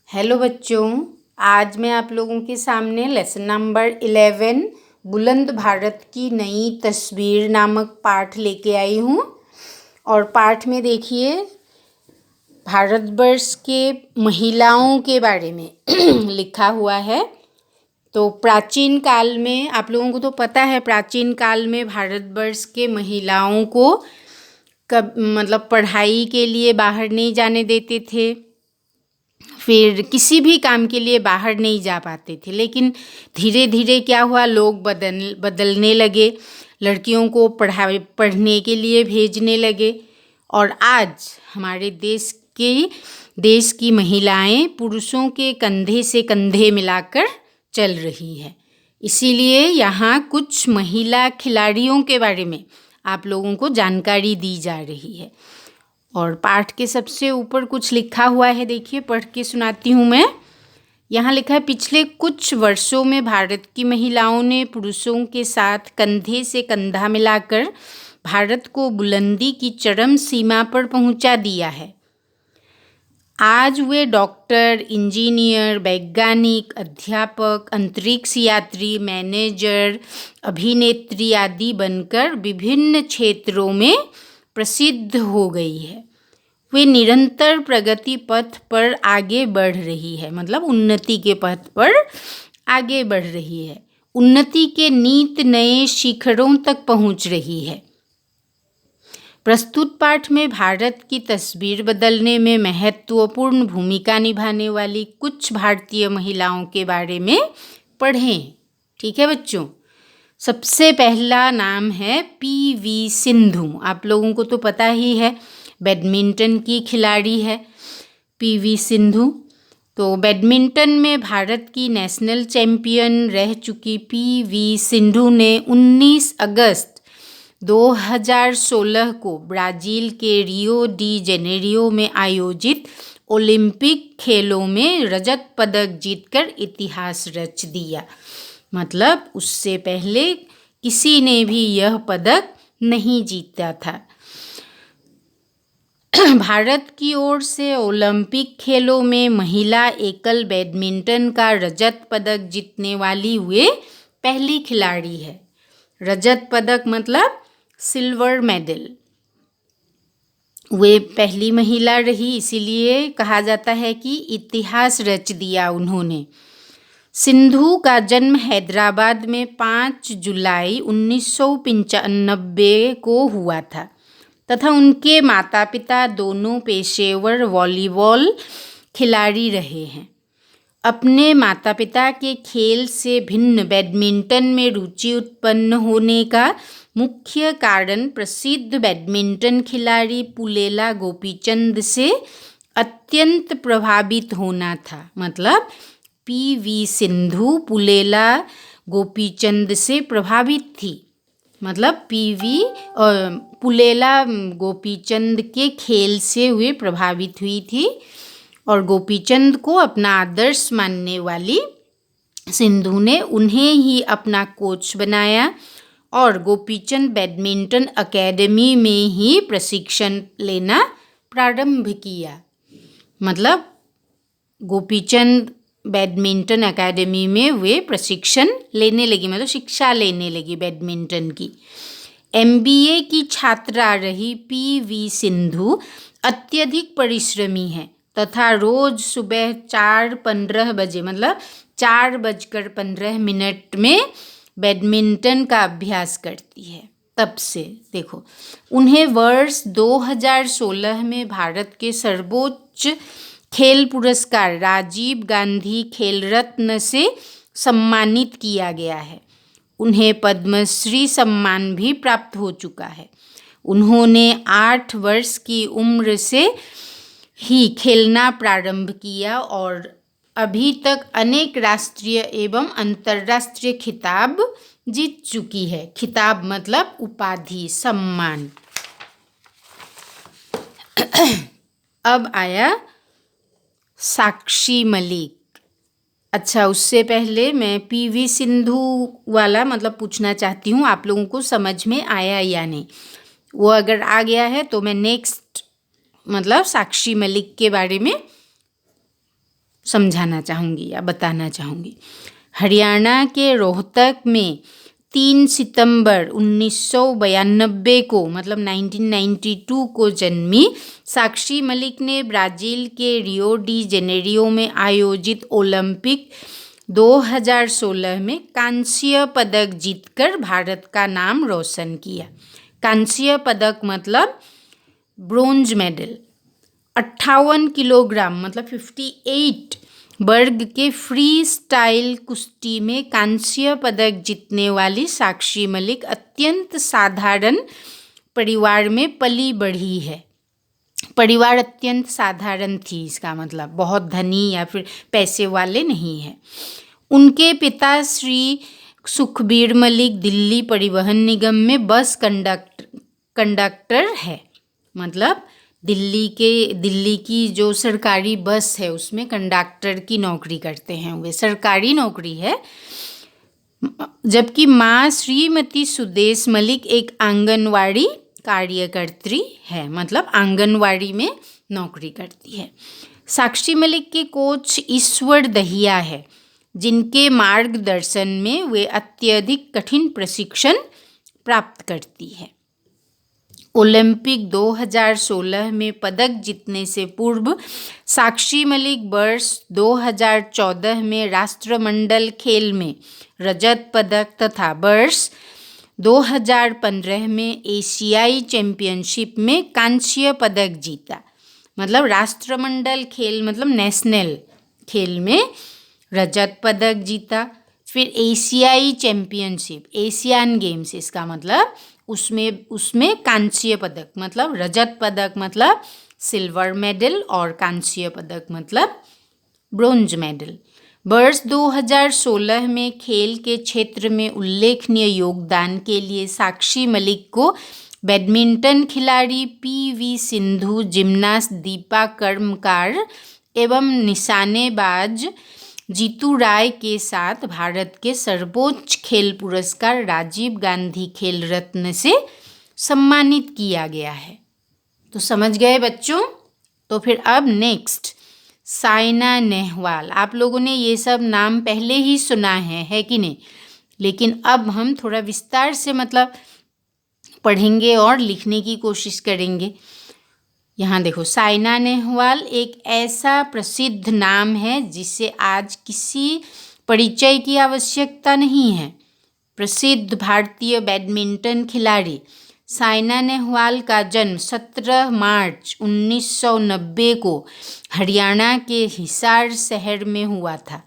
Hello बच्चों, आज मैं आप लोगों के सामने लेसन नंबर 11 बुलंद भारत की नई तस्वीर नामक पाठ लेके आई हूँ। और पाठ में देखिए भारतवर्ष के महिलाओं के बारे में लिखा हुआ है। तो प्राचीन काल में आप लोगों को तो पता है, प्राचीन काल में भारतवर्ष के महिलाओं को पढ़ाई के लिए बाहर नहीं जाने देते थे, फिर किसी भी काम के लिए बाहर नहीं जा पाते थे। लेकिन धीरे धीरे क्या हुआ, लोग बदलने लगे, लड़कियों को पढ़ने के लिए भेजने लगे। और आज हमारे देश की महिलाएं पुरुषों के कंधे से कंधे मिलाकर चल रही है। इसीलिए यहाँ कुछ महिला खिलाड़ियों के बारे में आप लोगों को जानकारी दी जा रही है। और पाठ के सबसे ऊपर कुछ लिखा हुआ है, देखिए पढ़ के सुनाती हूँ मैं। यहाँ लिखा है, पिछले कुछ वर्षों में भारत की महिलाओं ने पुरुषों के साथ कंधे से कंधा मिलाकर भारत को बुलंदी की चरम सीमा पर पहुँचा दिया है। आज वे डॉक्टर, इंजीनियर, वैज्ञानिक, अध्यापक, अंतरिक्ष यात्री, मैनेजर, अभिनेत्री आदि बनकर विभिन्न क्षेत्रों में प्रसिद्ध हो गई है। वे निरंतर प्रगति पथ पर आगे बढ़ रही है, मतलब उन्नति के पथ पर आगे बढ़ रही है। उन्नति के नित नए शिखरों तक पहुंच रही है। प्रस्तुत पाठ में भारत की तस्वीर बदलने में महत्वपूर्ण भूमिका निभाने वाली कुछ भारतीय महिलाओं के बारे में पढ़ें। ठीक है बच्चों, सबसे पहला नाम है पी.वी. सिंधु। आप लोगों को तो पता ही है, बैडमिंटन की खिलाड़ी है पी.वी. सिंधु। तो बैडमिंटन में भारत की नेशनल चैंपियन रह चुकी पी.वी. सिंधु ने 19 अगस्त 2016 को ब्राज़ील के रियो डी जेनेरियो में आयोजित ओलंपिक खेलों में रजत पदक जीतकर इतिहास रच दिया। मतलब उससे पहले किसी ने भी यह पदक नहीं जीता था। भारत की ओर से ओलंपिक खेलों में महिला एकल बैडमिंटन का रजत पदक जीतने वाली वे पहली खिलाड़ी है। रजत पदक मतलब सिल्वर मेडल। वे पहली महिला रही, इसीलिए कहा जाता है कि इतिहास रच दिया उन्होंने। सिंधु का जन्म हैदराबाद में 5 जुलाई 1995 को हुआ था तथा उनके माता पिता दोनों पेशेवर वॉलीबॉल खिलाड़ी रहे हैं। अपने माता पिता के खेल से भिन्न बैडमिंटन में रुचि उत्पन्न होने का मुख्य कारण प्रसिद्ध बैडमिंटन खिलाड़ी पुलेला गोपीचंद से अत्यंत प्रभावित होना था। मतलब पी.वी. सिंधु पुलेला गोपीचंद से प्रभावित थी। मतलब पुलेला गोपीचंद के खेल से वे प्रभावित हुई थी और गोपीचंद को अपना आदर्श मानने वाली सिंधु ने उन्हें ही अपना कोच बनाया और गोपीचंद बैडमिंटन अकेडमी में ही प्रशिक्षण लेना प्रारंभ किया। मतलब गोपीचंद बैडमिंटन अकेडमी में वे प्रशिक्षण लेने लगी, मतलब शिक्षा लेने लगी बैडमिंटन की। MBA की छात्रा रही पी.वी. सिंधु अत्यधिक परिश्रमी है तथा रोज सुबह 4:15 बजे, मतलब 4:15 में बैडमिंटन का अभ्यास करती है। तब से देखो, उन्हें वर्ष 2016 में भारत के सर्वोच्च खेल पुरस्कार राजीव गांधी खेल रत्न से सम्मानित किया गया है। उन्हें पद्मश्री सम्मान भी प्राप्त हो चुका है। उन्होंने 8 वर्ष की उम्र से ही खेलना प्रारंभ किया और अभी तक अनेक राष्ट्रीय एवं अंतर्राष्ट्रीय खिताब जीत चुकी है। खिताब मतलब उपाधि, सम्मान। अब आया साक्षी मलिक। अच्छा, उससे पहले मैं पी.वी. सिंधु वाला मतलब पूछना चाहती हूँ, आप लोगों को समझ में आया या नहीं। वो अगर आ गया है तो मैं नेक्स्ट मतलब साक्षी मलिक के बारे में समझाना चाहूँगी या बताना चाहूँगी। हरियाणा के रोहतक में 3 सितंबर 1992 को मतलब 1992 को जन्मी साक्षी मलिक ने ब्राज़ील के रियो डी जेनेरियो में आयोजित ओलंपिक 2016 में कांस्य पदक जीतकर भारत का नाम रोशन किया। कांस्य पदक मतलब ब्रोंज मेडल। 58 किलोग्राम मतलब 58 वर्ग के फ्री स्टाइल कुश्ती में कांस्य पदक जीतने वाली साक्षी मलिक अत्यंत साधारण परिवार में पली बढ़ी है। परिवार अत्यंत साधारण थी, इसका मतलब बहुत धनी या फिर पैसे वाले नहीं है। उनके पिता श्री सुखबीर मलिक दिल्ली परिवहन निगम में बस कंडक्टर है। मतलब दिल्ली की जो सरकारी बस है उसमें कंडक्टर की नौकरी करते हैं, वे सरकारी नौकरी है। जबकि माँ श्रीमती सुदेश मलिक एक आंगनवाड़ी कार्यकर्त्री है, मतलब आंगनवाड़ी में नौकरी करती है। साक्षी मलिक के कोच ईश्वर दहिया है, जिनके मार्गदर्शन में वे अत्यधिक कठिन प्रशिक्षण प्राप्त करती है। ओलंपिक 2016 में पदक जीतने से पूर्व साक्षी मलिक वर्ष 2014 में राष्ट्रमंडल खेल में रजत पदक तथा वर्ष 2015 में एशियाई चैंपियनशिप में कांस्य पदक जीता। मतलब राष्ट्रमंडल खेल मतलब नेशनल खेल में रजत पदक जीता। फिर एशियाई चैंपियनशिप एशियन गेम्स, इसका मतलब उसमें कांस्य पदक मतलब रजत पदक मतलब सिल्वर मेडल और कांस्य पदक मतलब ब्रोंज मेडल। वर्ष 2016 में खेल के क्षेत्र में उल्लेखनीय योगदान के लिए साक्षी मलिक को बैडमिंटन खिलाड़ी पी.वी. सिंधु, जिम्नास्ट दीपा कर्मकार एवं निशानेबाज जीतू राय के साथ भारत के सर्वोच्च खेल पुरस्कार राजीव गांधी खेल रत्न से सम्मानित किया गया है। तो समझ गए बच्चों। तो फिर अब नेक्स्ट साइना नेहवाल। आप लोगों ने ये सब नाम पहले ही सुना है कि नहीं? लेकिन अब हम थोड़ा विस्तार से मतलब पढ़ेंगे और लिखने की कोशिश करेंगे। यहाँ देखो, साइना नेहवाल एक ऐसा प्रसिद्ध नाम है जिसे आज किसी परिचय की आवश्यकता नहीं है। प्रसिद्ध भारतीय बैडमिंटन खिलाड़ी साइना नेहवाल का जन्म 17 मार्च 1990 को हरियाणा के हिसार शहर में हुआ था।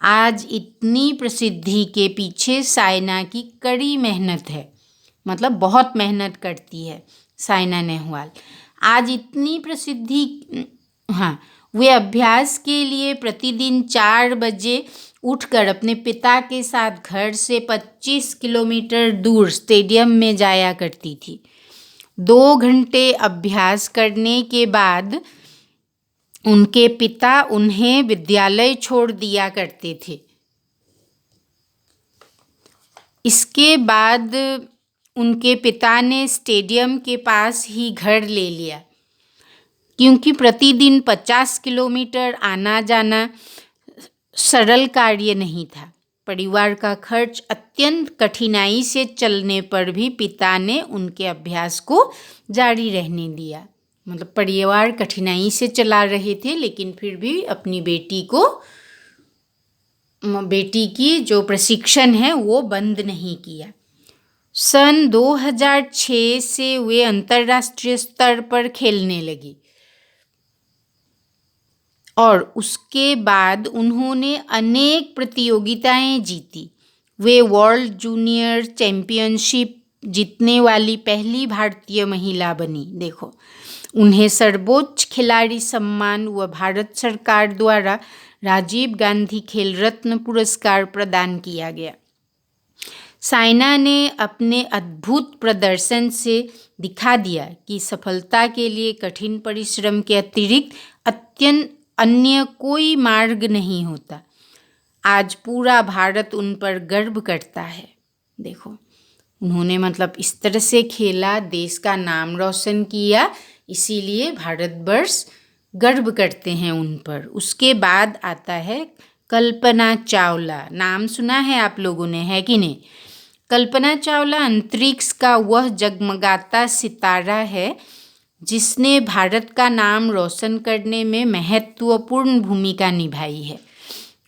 आज इतनी प्रसिद्धि के पीछे साइना की कड़ी मेहनत है, मतलब बहुत मेहनत करती है साइना नेहवाल। आज इतनी प्रसिद्धि, वे अभ्यास के लिए प्रतिदिन 4 बजे उठकर अपने पिता के साथ घर से 25 किलोमीटर दूर स्टेडियम में जाया करती थी। 2 घंटे अभ्यास करने के बाद उनके पिता उन्हें विद्यालय छोड़ दिया करते थे। इसके बाद उनके पिता ने स्टेडियम के पास ही घर ले लिया, क्योंकि प्रतिदिन 50 किलोमीटर आना जाना सरल कार्य नहीं था। परिवार का खर्च अत्यंत कठिनाई से चलने पर भी पिता ने उनके अभ्यास को जारी रहने दिया। मतलब परिवार कठिनाई से चला रहे थे, लेकिन फिर भी अपनी बेटी की जो प्रशिक्षण है वो बंद नहीं किया। सन 2006 से वे अंतर्राष्ट्रीय स्तर पर खेलने लगी और उसके बाद उन्होंने अनेक प्रतियोगिताएं जीती। वे वर्ल्ड जूनियर चैंपियनशिप जीतने वाली पहली भारतीय महिला बनी। देखो, उन्हें सर्वोच्च खिलाड़ी सम्मान व भारत सरकार द्वारा राजीव गांधी खेल रत्न पुरस्कार प्रदान किया गया। साइना ने अपने अद्भुत प्रदर्शन से दिखा दिया कि सफलता के लिए कठिन परिश्रम के अतिरिक्त अन्य कोई मार्ग नहीं होता। आज पूरा भारत उन पर गर्व करता है। देखो, उन्होंने मतलब इस तरह से खेला, देश का नाम रोशन किया, इसीलिए भारतवर्ष गर्व करते हैं उन पर। उसके बाद आता है कल्पना चावला। नाम सुना है आप लोगों ने, है कि नहीं? कल्पना चावला अंतरिक्ष का वह जगमगाता सितारा है जिसने भारत का नाम रोशन करने में महत्वपूर्ण भूमिका निभाई है।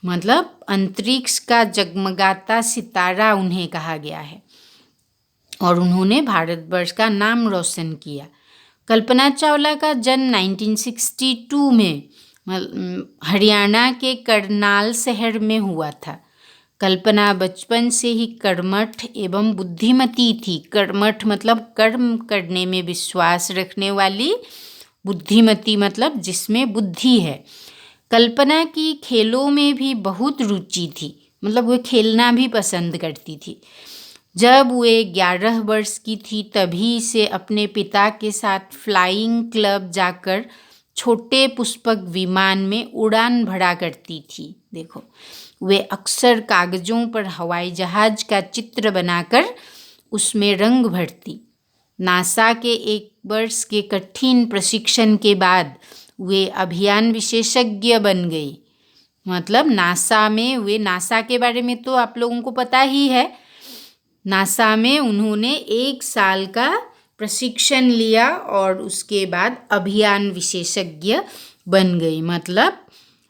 मतलब अंतरिक्ष का जगमगाता सितारा उन्हें कहा गया है और उन्होंने भारतवर्ष का नाम रोशन किया। कल्पना चावला का जन्म 1962 में हरियाणा के करनाल शहर में हुआ था। कल्पना बचपन से ही कर्मठ एवं बुद्धिमती थी। कर्मठ मतलब कर्म करने में विश्वास रखने वाली, बुद्धिमती मतलब जिसमें बुद्धि है। कल्पना की खेलों में भी बहुत रुचि थी, मतलब वह खेलना भी पसंद करती थी। जब वे 11 वर्ष की थी तभी से अपने पिता के साथ फ्लाइंग क्लब जाकर छोटे पुष्पक विमान में उड़ान भरा करती थी। देखो, वे अक्सर कागज़ों पर हवाई जहाज़ का चित्र बनाकर उसमें रंग भरती। नासा के 1 वर्ष के कठिन प्रशिक्षण के बाद वे अभियान विशेषज्ञ बन गई। मतलब नासा के बारे में तो आप लोगों को पता ही है। नासा में उन्होंने 1 साल का प्रशिक्षण लिया और उसके बाद अभियान विशेषज्ञ बन गई, मतलब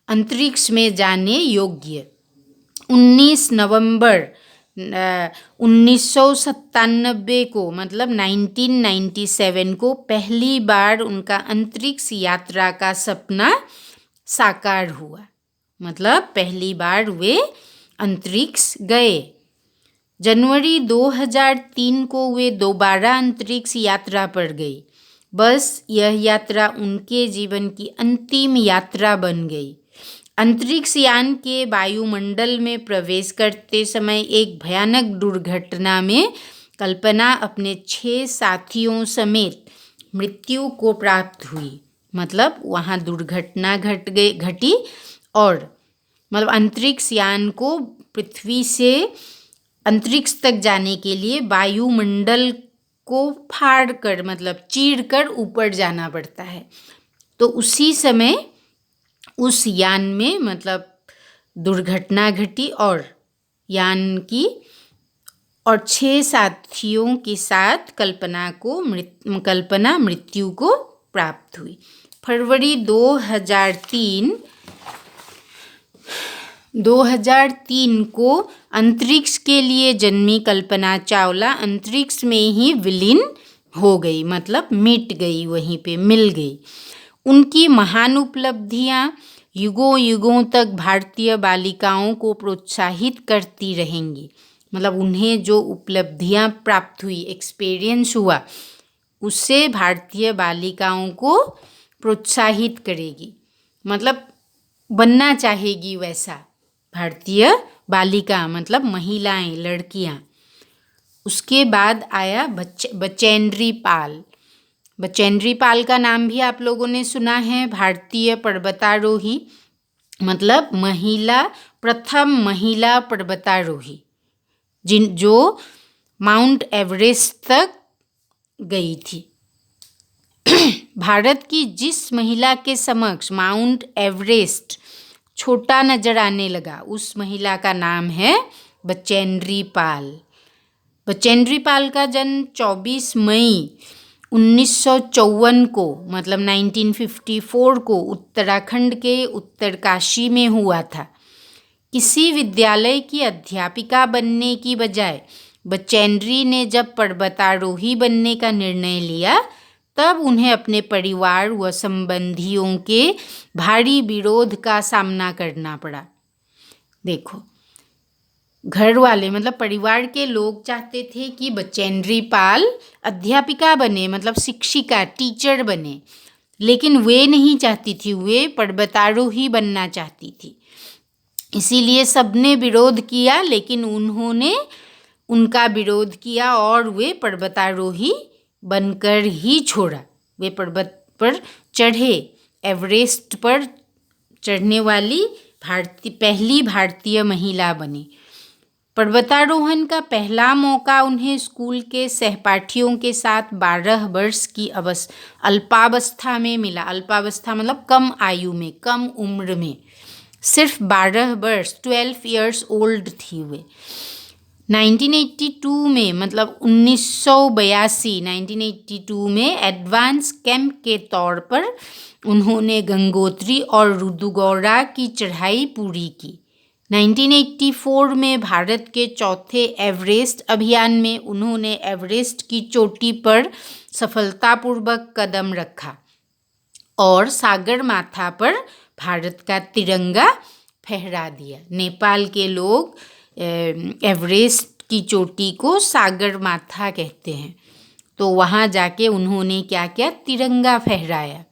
अंतरिक्ष में जाने योग्य। 19 नवंबर 1997 को, मतलब 1997 को पहली बार उनका अंतरिक्ष यात्रा का सपना साकार हुआ। मतलब पहली बार वे अंतरिक्ष गए। जनवरी 2003 को वे दोबारा अंतरिक्ष यात्रा पर गई। बस यह यात्रा उनके जीवन की अंतिम यात्रा बन गई। अंतरिक्ष यान के वायुमंडल में प्रवेश करते समय एक भयानक दुर्घटना में कल्पना अपने 6 साथियों समेत मृत्यु को प्राप्त हुई। मतलब वहाँ दुर्घटना घटी और मतलब अंतरिक्ष यान को पृथ्वी से अंतरिक्ष तक जाने के लिए वायुमंडल को फाड़ कर, मतलब चीर कर ऊपर जाना पड़ता है। तो उसी समय उस यान में मतलब दुर्घटना घटी और यान की और 6 साथियों के साथ कल्पना मृत्यु को प्राप्त हुई। फरवरी 2003 को अंतरिक्ष के लिए जन्मी कल्पना चावला अंतरिक्ष में ही विलीन हो गई, मतलब मिट गई, वहीं पे मिल गई। उनकी महान उपलब्धियां युगों युगों तक भारतीय बालिकाओं को प्रोत्साहित करती रहेंगी। मतलब उन्हें जो उपलब्धियां प्राप्त हुई, एक्सपीरियंस हुआ, उससे भारतीय बालिकाओं को प्रोत्साहित करेगी, मतलब बनना चाहेगी वैसा भारतीय बालिका, मतलब महिलाएं, लड़कियां। उसके बाद आया बचेंद्री पाल। बचेंद्री पाल का नाम भी आप लोगों ने सुना है। भारतीय पर्वतारोही, मतलब प्रथम महिला पर्वतारोही जो माउंट एवरेस्ट तक गई थी। भारत की जिस महिला के समक्ष माउंट एवरेस्ट छोटा नजर आने लगा, उस महिला का नाम है बचेंद्री पाल। बचेंद्री पाल का जन्म 24 मई 1954 को, मतलब 1954 को उत्तराखंड के उत्तरकाशी में हुआ था। किसी विद्यालय की अध्यापिका बनने की बजाय बचेंद्री ने जब पर्वतारोही बनने का निर्णय लिया, तब उन्हें अपने परिवार व संबंधियों के भारी विरोध का सामना करना पड़ा। देखो, घर वाले, मतलब परिवार के लोग चाहते थे कि बचेंद्री पाल अध्यापिका बने, मतलब शिक्षिका, टीचर बने, लेकिन वे नहीं चाहती थी, वे पर्वतारोही बनना चाहती थी। इसीलिए सबने विरोध किया, लेकिन उन्होंने उनका विरोध किया और वे पर्वतारोही बनकर ही छोड़ा। वे पर्वत पर चढ़े, एवरेस्ट पर चढ़ने वाली पहली भारतीय महिला बनी। पर्वतारोहण का पहला मौका उन्हें स्कूल के सहपाठियों के साथ 12 वर्ष की अल्पावस्था में मिला। अल्पावस्था मतलब कम आयु में, कम उम्र में, सिर्फ 12 वर्ष, 12 ईयर्स ओल्ड थी वे। 1982 में मतलब 1982 में एडवांस कैंप के तौर पर उन्होंने गंगोत्री और रुदुगौड़ा की चढ़ाई पूरी की। 1984 में भारत के चौथे एवरेस्ट अभियान में उन्होंने एवरेस्ट की चोटी पर सफलतापूर्वक कदम रखा और सागरमाथा पर भारत का तिरंगा फहरा दिया। नेपाल के लोग एवरेस्ट की चोटी को सागरमाथा कहते हैं। तो वहाँ जाके उन्होंने क्या किया, तिरंगा फहराया।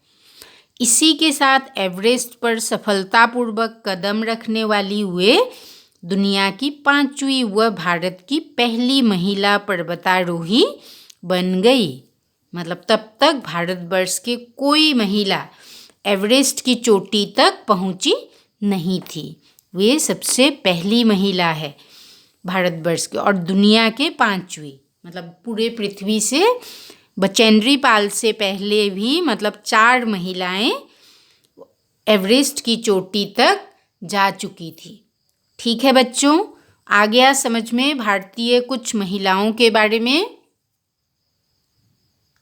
इसी के साथ एवरेस्ट पर सफलतापूर्वक कदम रखने वाली वे दुनिया की 5वीं व भारत की पहली महिला पर्वतारोही बन गई। मतलब तब तक भारतवर्ष के कोई महिला एवरेस्ट की चोटी तक पहुंची नहीं थी। वे सबसे पहली महिला है भारतवर्ष के और दुनिया के 5वीं। मतलब पूरे पृथ्वी से बचेंद्री पाल से पहले भी मतलब 4 महिलाएं एवरेस्ट की चोटी तक जा चुकी थी। ठीक है बच्चों, आ गया समझ में भारतीय कुछ महिलाओं के बारे में।